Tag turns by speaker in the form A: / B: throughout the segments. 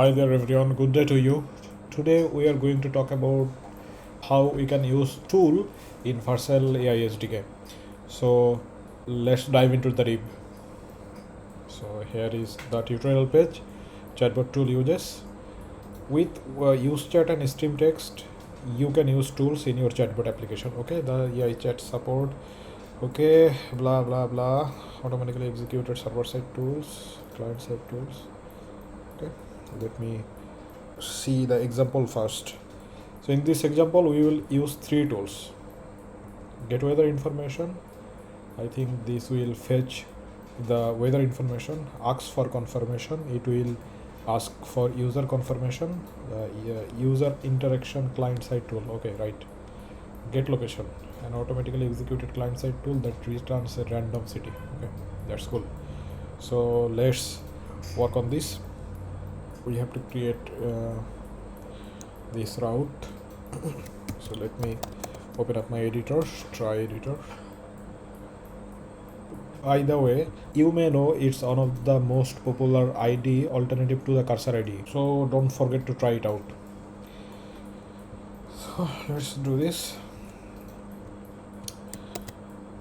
A: Hi there everyone, good day to you. Today we are going to talk about how we can use tool in Vercel AI SDK. So let's dive into the deep. So here is the tutorial page, chatbot tool uses. With use chat and stream text, you can use tools in your chatbot application. Okay, the AI chat support. Okay, blah blah blah. Automatically executed server side tools, client side tools. Okay, let me see the example first. So in this example we will use three tools. Get weather information. I think this will fetch the weather information. Ask for confirmation, it will ask for user confirmation. User interaction client side tool. Okay, right. Get location, an automatically executed client side tool that returns a random city. Okay, that's cool. So let's work on this. We have to create this route. So let me open up my editor, try editor. By the way, you may know it's one of the most popular ID alternative to the cursor ID, so don't forget to try it out. So let's do this.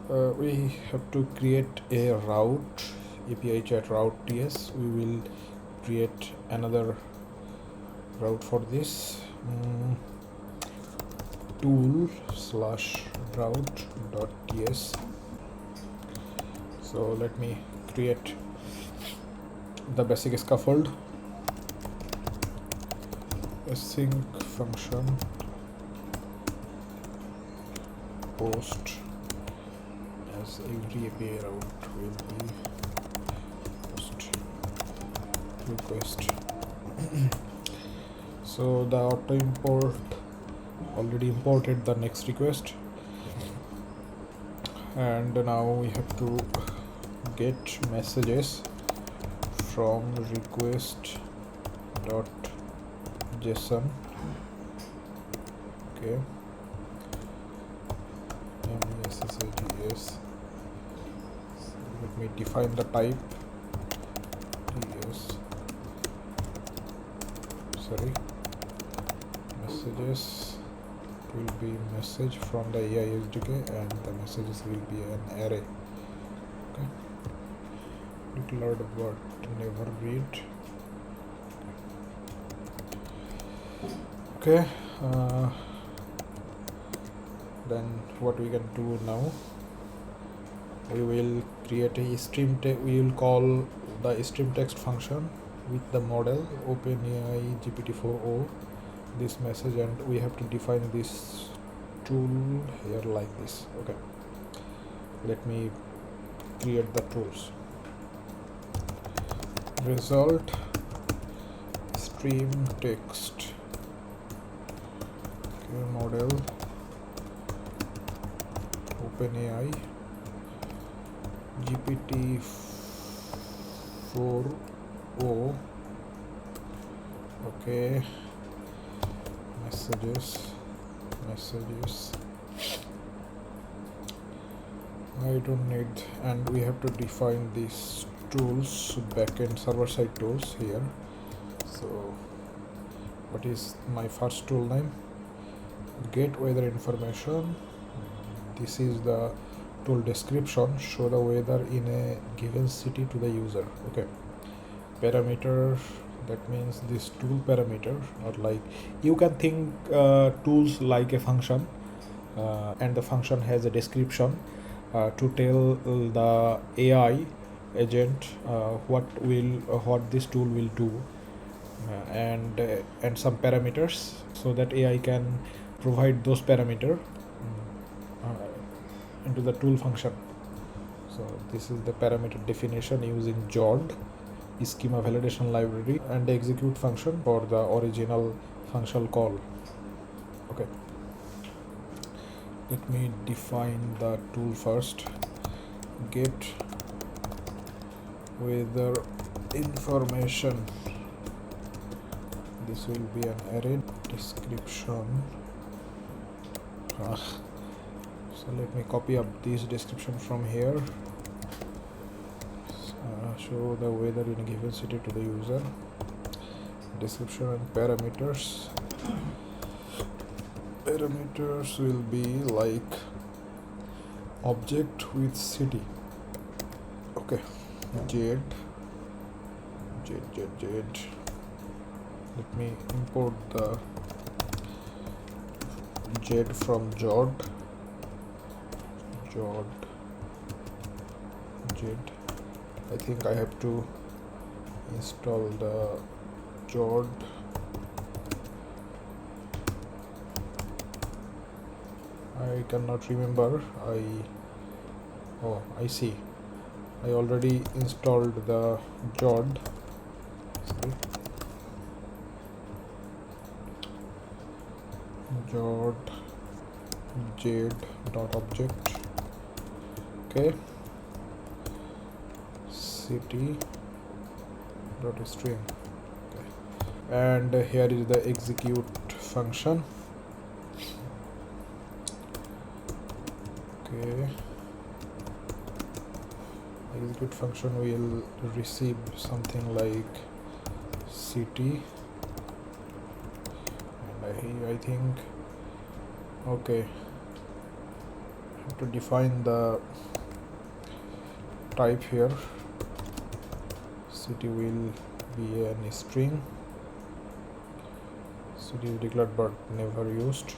A: We have to create a route, API chat route TS. We will create another route for this. Tool/route.ts. So let me create the basic scaffold. Async function post as every API route will be post request. So the auto import already imported the next request, and now we have to get messages from request.json. Okay, messages. So let me define the type. Messages will be message from the AI SDK, and the messages will be an array. Okay, declared but never read. Okay, then what we can do now, we will create a stream text. We will call the stream text function with the model OpenAI GPT-4o this message, and we have to define this tool here like this. Okay, let me create the tools. Result stream text. Okay, model OpenAI GPT-4o. Okay, messages. I don't need, and we have to define these tools, backend server side tools here. So what is my first tool name? Get weather information. This is the tool description. Show the weather in a given city to the user. Okay, parameter, that means this tool parameter, or like you can think tools like a function, and the function has a description to tell the AI agent what this tool will do, and some parameters, so that AI can provide those parameters into the tool function. So this is the parameter definition using JOD, schema validation library, and the execute function for the original functional call. Okay, let me define the tool first. Get weather information. This will be an array. Description. So let me copy up this description from here. Show the weather in a given city to the user. description and parameters. Parameters will be like object with city. Okay, jet. Let me import the jet from jet. I think I have to install the jet. I cannot remember. I see. I already installed the jet. Sorry. Jet.object. Okay. City dot string. Okay. And here is the execute function. Okay. Execute function will receive something like city, and I think okay, have to define the type here. City will be a string. City is declared but never used.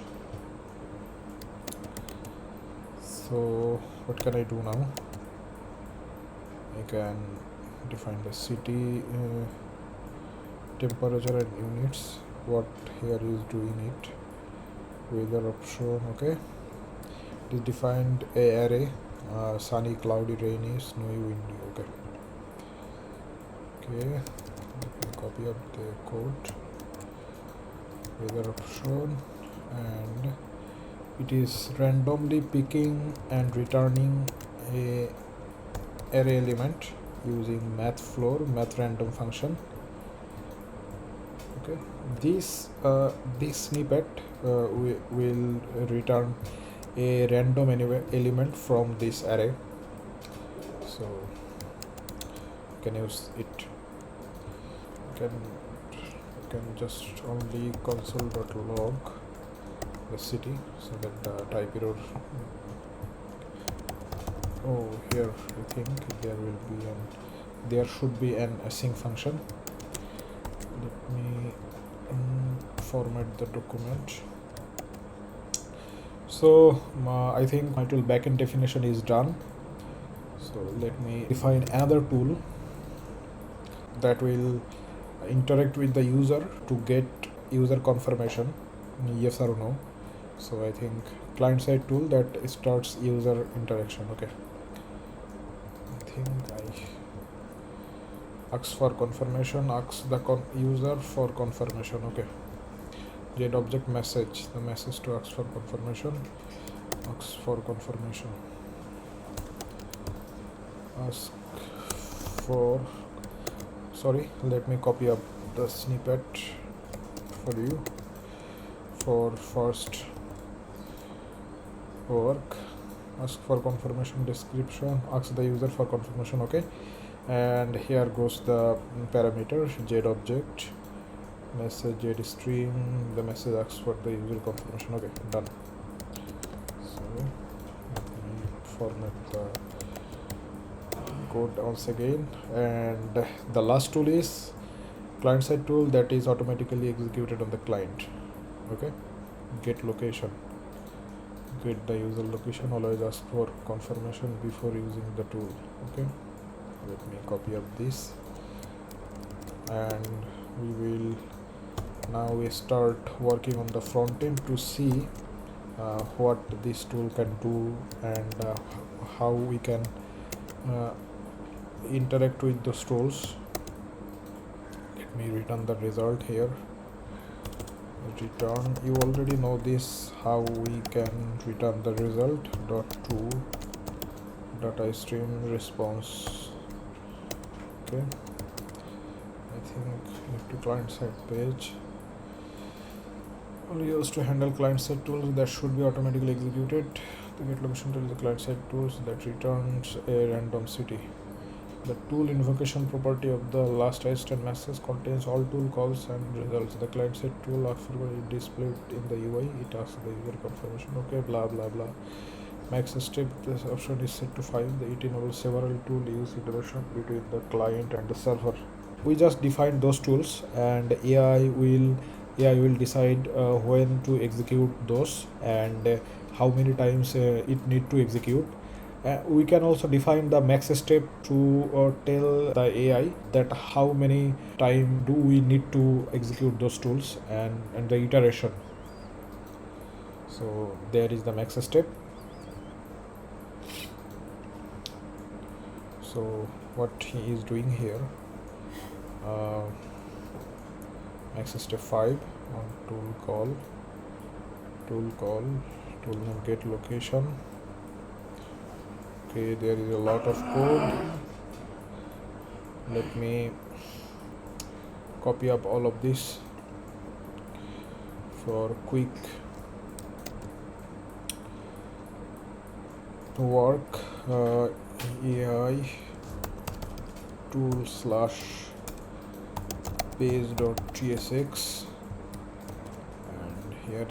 A: So what can I do now? I can define the city, temperature and units. What here is doing it? Weather option. Okay, it is defined a array, sunny, cloudy, rainy, snowy, windy. Okay, let me copy up the code. Weather option, and it is randomly picking and returning a array element using math random function. Okay, this snippet will return a random element from this array, so you can use it. You can just only console.log the city, so that the type error. Oh, here I think there should be an async function. Let me format the document. So I think my tool backend definition is done. So let me define another tool that will interact with the user to get user confirmation, yes or no. So I think client side tool that starts user interaction. Okay, I think I asks for confirmation, asks the user for confirmation. Okay, get object message, the message to ask for confirmation, asks for confirmation, ask for, sorry, let me copy up the snippet for you. For first work, ask for confirmation description, ask the user for confirmation. Okay, and here goes the parameter jet object, message jet string, the message asks for the user confirmation. Okay, done. So let me format the code once again, and the last tool is client side tool that is automatically executed on the client. Okay, get location, get the user location, always ask for confirmation before using the tool. Okay, let me copy up this, and we start working on the front end to see what this tool can do, and how we can interact with those tools. Let me return the result here. Return, you already know this, how we can return the result. .to .istream response. Okay, I think to client side page, only used to handle client side tools that should be automatically executed. The get location tool is the client side tools that returns a random city. The tool invocation property of the last registered message contains all tool calls and results. The client side tool after it displayed in the UI, it asks the user confirmation. Okay, blah blah blah. Max step, this option is set to 5. It enables several tool use interaction between the client and the server. We just define those tools, and AI will decide when to execute those, and how many times it need to execute. We can also define the max step to tell the AI that how many time do we need to execute those tools, and the iteration. So there is the max step. So what he is doing here, max step 5 on tool name get location. Okay, there is a lot of code. Let me copy up all of this for quick work. AI tool /page.tsx